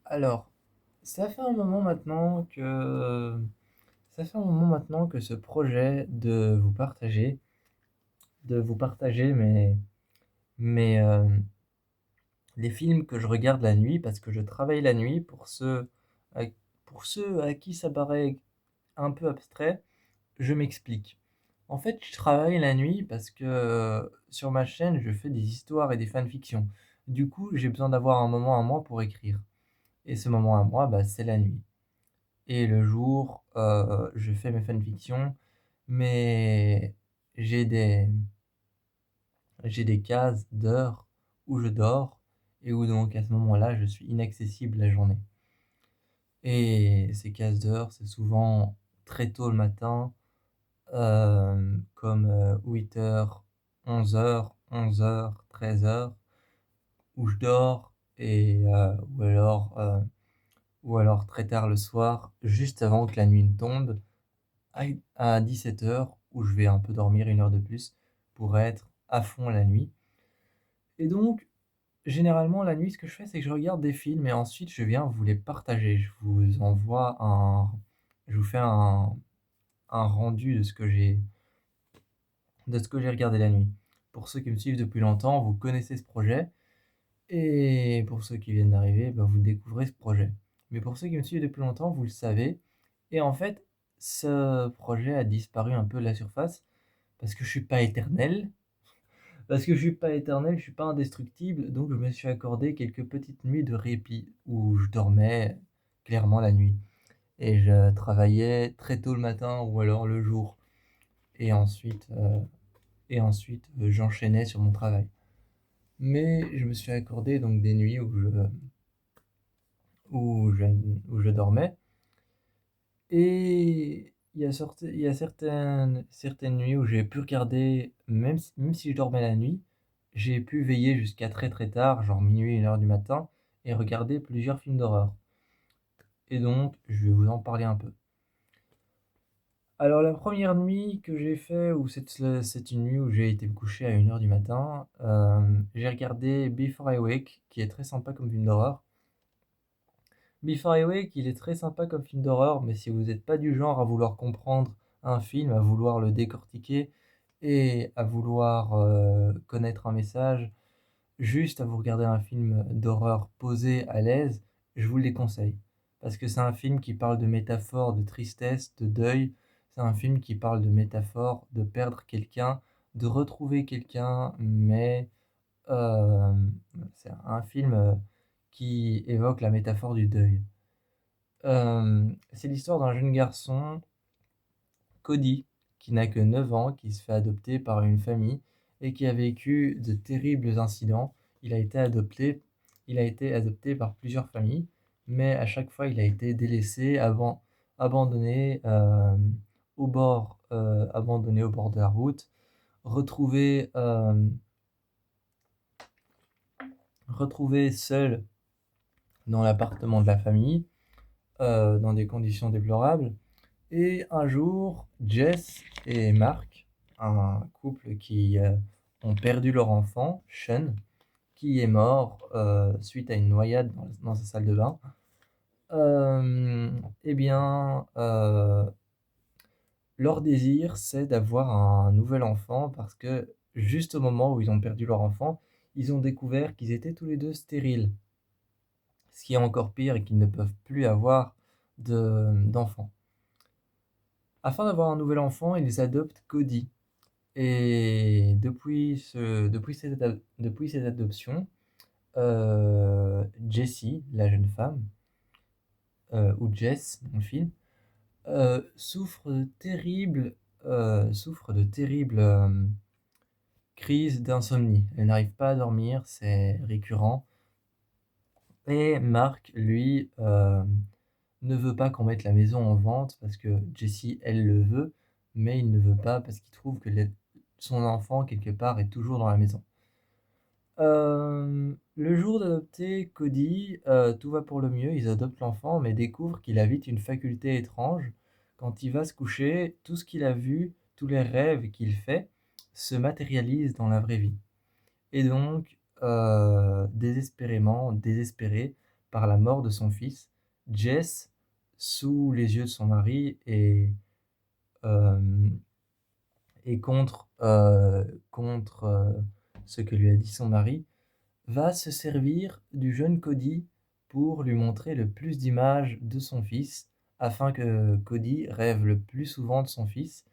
Alors, ça fait un moment maintenant que ça fait un moment maintenant que ce projet de vous partager mes les films que je regarde la nuit parce que je travaille la nuit à pour ceux à qui ça paraît un peu abstrait, je m'explique. En fait, je travaille la nuit parce que, sur ma chaîne, je fais des histoires et des fanfictions. Du coup, j'ai besoin d'avoir un moment à moi pour écrire et ce moment à moi, bah, c'est la nuit. Et le jour, je fais mes fanfictions, mais j'ai des j'ai des cases d'heures où je dors et où donc à ce moment-là, je suis inaccessible la journée. Et ces cases d'heures, c'est souvent très tôt le matin, comme, 8 heures, 11 heures, 13 heures, où je dors et ou alors très tard le soir, juste avant que la nuit ne tombe. À 17 heures où je vais un peu dormir 1 heure de plus pour être à fond la nuit. Et donc, généralement, la nuit, ce que je fais, c'est que je regarde des films et ensuite je viens vous les partager. Je vous fais un rendu de ce que j'ai regardé la nuit. Pour ceux qui me suivent depuis longtemps, vous connaissez ce projet. Et pour ceux qui viennent d'arriver, bah, vous découvrez ce projet. Mais pour ceux qui me suivent depuis longtemps, vous le savez. Et en fait, ce projet a disparu un peu de la surface parce que je suis pas éternel. Parce que je suis pas éternel, je suis pas indestructible, donc je me suis accordé quelques petites nuits de répit où je dormais clairement la nuit. Et je travaillais très tôt le matin ou alors le jour. Et ensuite, j'enchaînais sur mon travail. Mais je me suis accordé donc des nuits où je, où je dormais. Et il y a certaines nuits où j'ai pu regarder, même si je dormais la nuit, j'ai pu veiller jusqu'à très très tard, genre minuit, 1 heure du matin, et regarder plusieurs films d'horreur. Et donc, je vais vous en parler un peu. Alors, la première nuit que j'ai fait, c'est une nuit où j'ai été me coucher à 1 heure du matin, j'ai regardé Before I Wake, qui est très sympa comme film d'horreur. Before I Wake, il est très sympa comme film d'horreur, mais si vous n'êtes pas du genre à vouloir comprendre un film, à vouloir le décortiquer et à vouloir connaître un message, juste à vous regarder un film d'horreur posé, à l'aise, je vous le déconseille. Parce que c'est un film qui parle de métaphores de tristesse, de deuil. C'est un film qui parle de métaphores de perdre quelqu'un, de retrouver quelqu'un, mais euh, c'est un film qui évoque la métaphore du deuil. C'est l'histoire d'un jeune garçon, Cody, qui n'a que 9 ans, qui se fait adopter par une famille et qui a vécu de terribles incidents. Il a été adopté, il a été adopté par plusieurs familles, mais à chaque fois il a été délaissé, abandonné, abandonné au bord de la route, retrouvé, retrouvé seul dans l'appartement de la famille, dans des conditions déplorables. Et un jour, Jess et Mark, un couple qui ont perdu leur enfant, Sean, qui est mort suite à une noyade dans sa salle de bain, eh bien, leur désir, c'est d'avoir un nouvel enfant parce que juste au moment où ils ont perdu leur enfant, ils ont découvert qu'ils étaient tous les deux stériles. Ce qui est encore pire et qu'ils ne peuvent plus avoir d'enfant. Afin d'avoir un nouvel enfant, ils adoptent Cody. Et depuis cette adoption, Jessie, la jeune femme, ou Jess dans le film, souffre de terribles crises d'insomnie. Elle n'arrive pas à dormir, c'est récurrent. Et Mark, lui, ne veut pas qu'on mette la maison en vente parce que Jessie, elle le veut, mais il ne veut pas parce qu'il trouve que son enfant, quelque part, est toujours dans la maison. Le jour d'adopter Cody, tout va pour le mieux, ils adoptent l'enfant, mais découvrent qu'il habite une faculté étrange. Quand il va se coucher, tout ce qu'il a vu, tous les rêves qu'il fait, se matérialisent dans la vraie vie. Et donc, désespéré, par la mort de son fils. Jess, sous les yeux de son mari euh, et contre ce que lui a dit son mari, va se servir du jeune Cody pour lui montrer le plus d'images de son fils, afin que Cody rêve le plus souvent de son fils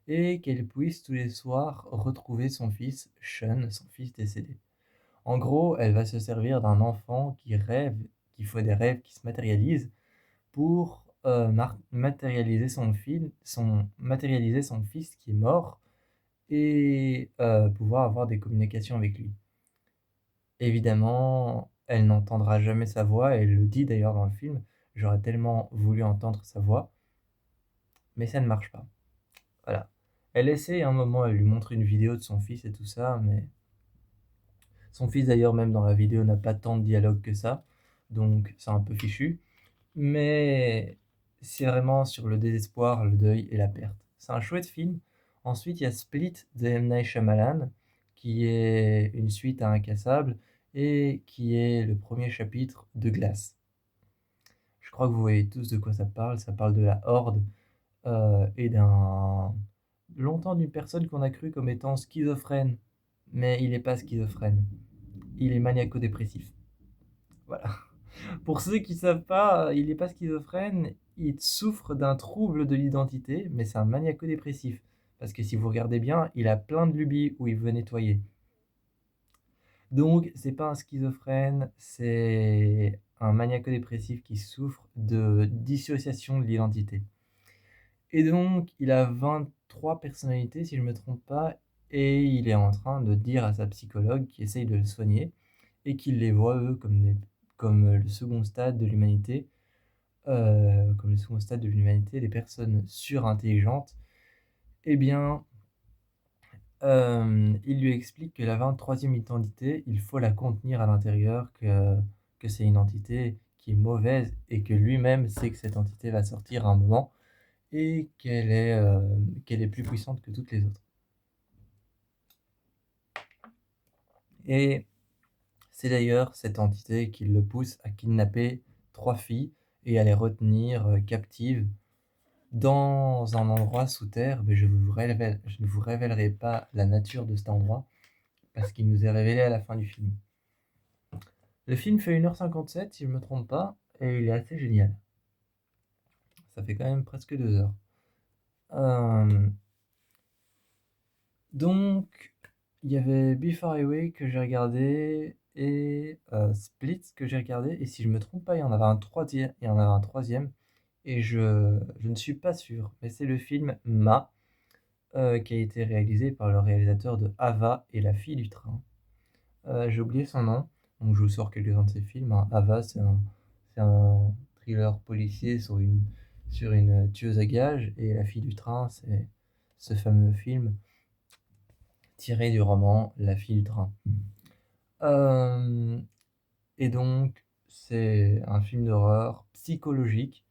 et qu'elle puisse tous les soirs retrouver son fils Sean, son fils décédé. En gros, elle va se servir d'un enfant qui rêve, qui fait des rêves qui se matérialisent pour matérialiser son fils qui est mort et pouvoir avoir des communications avec lui. Évidemment, elle n'entendra jamais sa voix, et elle le dit d'ailleurs dans le film, j'aurais tellement voulu entendre sa voix, mais ça ne marche pas. Voilà. Elle essaie, à un moment, elle lui montre une vidéo de son fils et tout ça, mais son fils d'ailleurs, même dans la vidéo, n'a pas tant de dialogue que ça, donc c'est un peu fichu. Mais c'est vraiment sur le désespoir, le deuil et la perte. C'est un chouette film. Ensuite, il y a Split de M. Night Shyamalan, qui est une suite à Incassable et qui est le premier chapitre de Glass. Je crois que vous voyez tous de quoi ça parle. Ça parle de la Horde et longtemps d'une personne qu'on a cru comme étant schizophrène. Mais il n'est pas schizophrène. Il est maniaco-dépressif. Voilà. Pour ceux qui ne savent pas, il n'est pas schizophrène, il souffre d'un trouble de l'identité, mais c'est un maniaco-dépressif. Parce que si vous regardez bien, il a plein de lubies où il veut nettoyer. Donc, c'est pas un schizophrène, c'est un maniaco-dépressif qui souffre de dissociation de l'identité. Et donc, il a 23 personnalités, si je ne me trompe pas, et il est en train de dire à sa psychologue qui essaye de le soigner, et qu'il les voit, eux, comme le second stade de l'humanité, les personnes surintelligentes, eh bien, il lui explique que la 23e identité, il faut la contenir à l'intérieur, que c'est une entité qui est mauvaise et que lui-même sait que cette entité va sortir à un moment et qu'elle est plus puissante que toutes les autres. Et c'est d'ailleurs cette entité qui le pousse à kidnapper 3 filles et à les retenir captives dans un endroit sous terre, mais je ne vous révélerai pas la nature de cet endroit, parce qu'il nous est révélé à la fin du film. Le film fait 1h57, si je ne me trompe pas, et il est assez génial. Ça fait quand même presque 2 heures. Donc, il y avait Before I Wake que j'ai regardé, et Split que j'ai regardé, et si je ne me trompe pas, il y en avait un troisième, et je ne suis pas sûr, mais c'est le film Ma, qui a été réalisé par le réalisateur de Ava et la fille du train. J'ai oublié son nom, donc je vous sors quelques-uns de ses films, hein. Ava, c'est un thriller policier sur une tueuse à gages, et La fille du train, c'est ce fameux film tiré du roman La fille du train. Et donc, c'est un film d'horreur psychologique.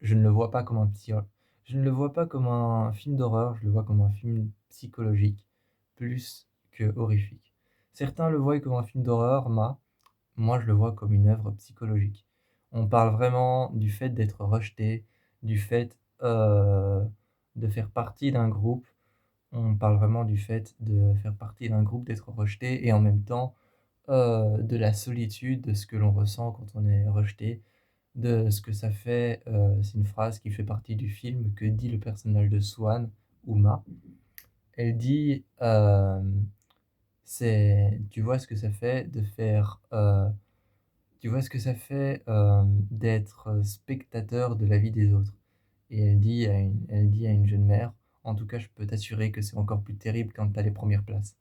Je ne le vois pas comme je ne le vois pas comme un film d'horreur, je le vois comme un film psychologique, plus que horrifique. Certains le voient comme un film d'horreur, moi je le vois comme une œuvre psychologique. On parle vraiment du fait d'être rejeté, du fait de faire partie d'un groupe. On parle vraiment du fait de faire partie d'un groupe, d'être rejeté, et en même temps de la solitude, de ce que l'on ressent quand on est rejeté, de ce que ça fait. C'est une phrase qui fait partie du film que dit le personnage de Swan, Uma. Elle dit tu vois ce que ça fait de faire tu vois ce que ça fait d'être spectateur de la vie des autres. Et elle dit à une jeune mère, en tout cas je peux t'assurer que c'est encore plus terrible quand tu as les premières places.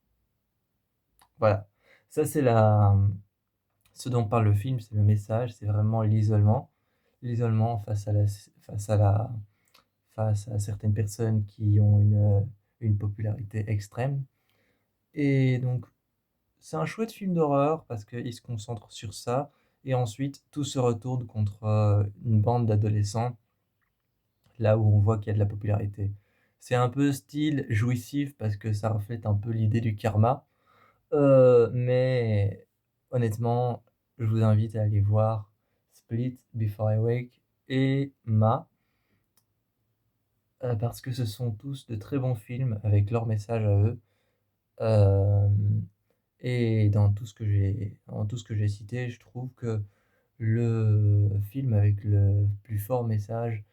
Voilà, ça c'est ce dont parle le film, c'est le message, c'est vraiment l'isolement face à certaines personnes qui ont une popularité extrême. Et donc, c'est un chouette film d'horreur parce qu'il se concentre sur ça, et ensuite tout se retourne contre une bande d'adolescents, là où on voit qu'il y a de la popularité. C'est un peu style jouissif parce que ça reflète un peu l'idée du karma, mais honnêtement, je vous invite à aller voir. Split, Before I Wake et Ma, parce que ce sont tous de très bons films avec leur message à eux. Hem et dans tout ce que j'ai cité, je trouve que le film avec le plus fort message,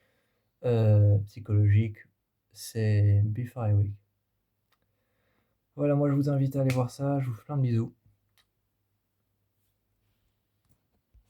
psychologique, c'est Before I Wake. Voilà, moi je vous invite à aller voir ça, je vous fais plein de bisous.